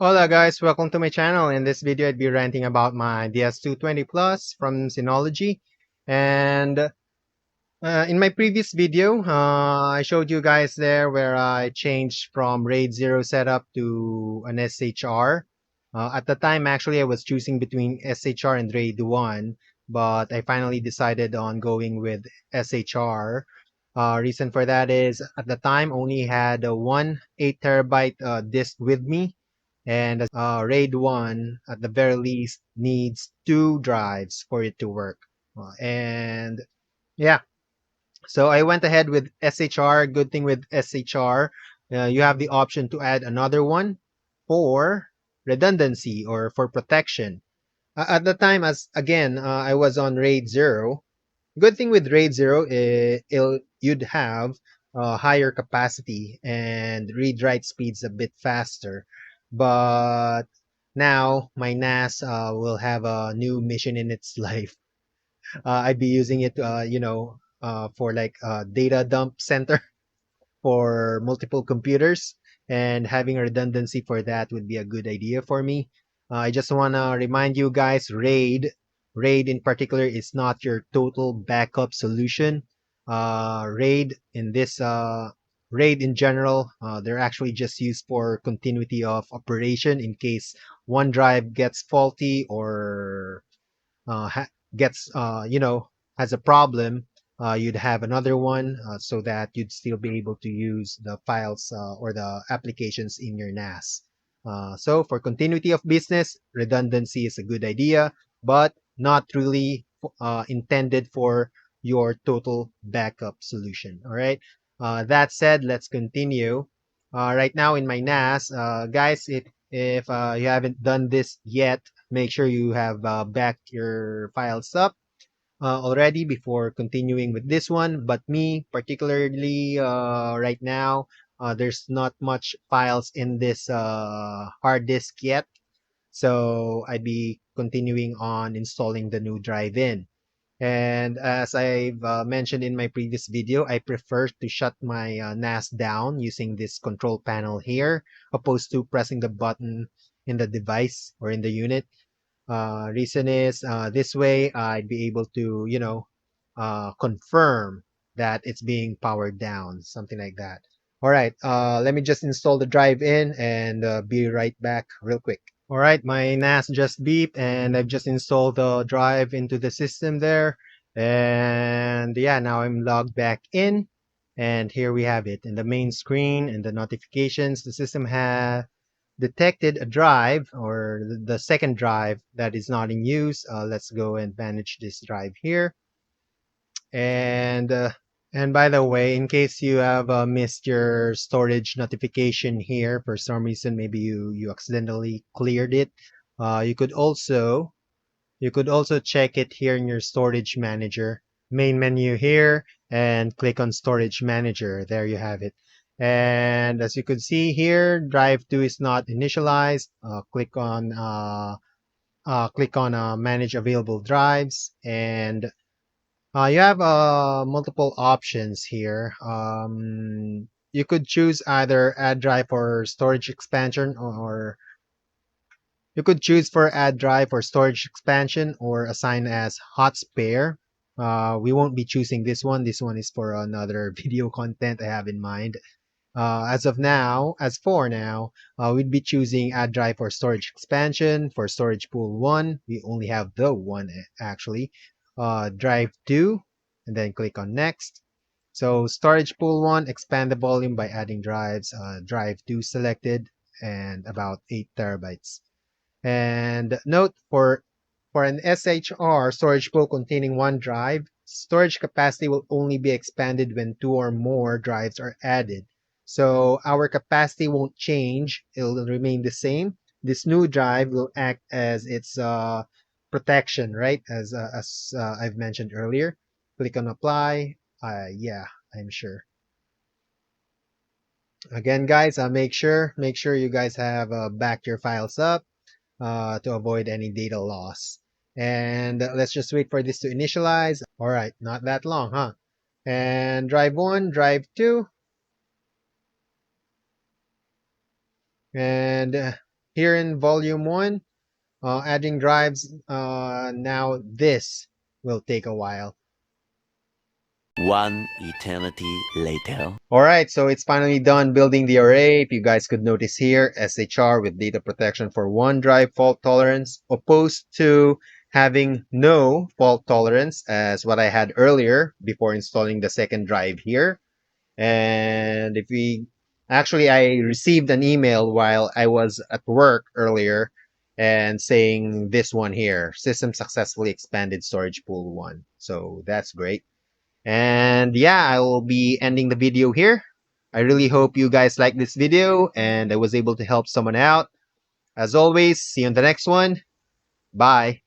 Hola guys, welcome to my channel. In this video, I'd be ranting about my DS220 Plus from Synology. And in my previous video, I showed you guys there where I changed from RAID 0 setup to an SHR. At the time, actually, I was choosing between SHR and RAID 1, but I finally decided on going with SHR. Reason for that is at the time only had a one 8 terabyte disk with me, and RAID 1 at the very least needs two drives for it to work. And yeah, so I went ahead with SHR. Good thing with SHR, you have the option to add another one for redundancy or for protection. At the time, as again, I was on RAID 0. Good thing with RAID 0 is you'd have higher capacity and read-write speeds a bit faster. But now my NAS will have a new mission in its life. I'd be using it, for like a data dump center for multiple computers, and having a redundancy for that would be a good idea for me. I just want to remind you guys, RAID in particular is not your total backup solution. RAID in general, they're actually just used for continuity of operation in case one drive gets faulty or gets has a problem. You'd have another one so that you'd still be able to use the files or the applications in your NAS. So for continuity of business, redundancy is a good idea, but not really intended for your total backup solution. All right. That said, let's continue. Right now in my NAS, guys, if you haven't done this yet, make sure you have backed your files up already before continuing with this one. But me, particularly right now, there's not much files in this hard disk yet. So I'd be continuing on installing the new drive in. And as I've mentioned in my previous video, I prefer to shut my NAS down using this control panel here, opposed to pressing the button in the device or in the unit. Reason is this way I'd be able to, confirm that it's being powered down, something like that. All right, let me just install the drive in and be right back real quick. All right, my NAS just beeped and I've just installed the drive into the system there. And yeah, now I'm logged back in. And here we have it in the main screen and the notifications. The system has detected a drive or the second drive that is not in use. Let's go and manage this drive here. And and by the way, in case you have missed your storage notification here for some reason, maybe you accidentally cleared it. You could also check it here in your storage manager, main menu here, and click on storage manager. There you have it. And as you can see here, drive 2 is not initialized. Click on manage available drives, and you have multiple options here. You could choose either add drive for storage expansion, or you could choose for add drive for storage expansion or assign as hot spare. We won't be choosing this one. This one is for another video content I have in mind. As for now, we'd be choosing add drive for storage expansion. For storage pool 1, we only have the one actually. Drive 2, and then click on next. So storage pool 1, expand the volume by adding drives. Drive 2 selected, and about 8 terabytes. And note for an SHR storage pool containing one drive, storage capacity will only be expanded when two or more drives are added. So our capacity won't change, it'll remain the same. This new drive will act as its protection, right? As I've mentioned earlier. Click on apply. Yeah, I'm sure. Again, guys, make sure you guys have backed your files up to avoid any data loss. And let's just wait for this to initialize. All right, not that long, huh? And drive 1, drive 2, and here in volume 1, adding drives. Now this will take a while. One eternity later. All right, so it's finally done building the array. If you guys could notice here, SHR with data protection for one drive fault tolerance, opposed to having no fault tolerance as what I had earlier before installing the second drive here. And if we actually, I received an email while I was at work earlier and saying this one here, system successfully expanded storage pool 1. So that's great. And yeah, I will be ending the video here. I really hope you guys like this video and I was able to help someone out. As always, see you in the next one. Bye.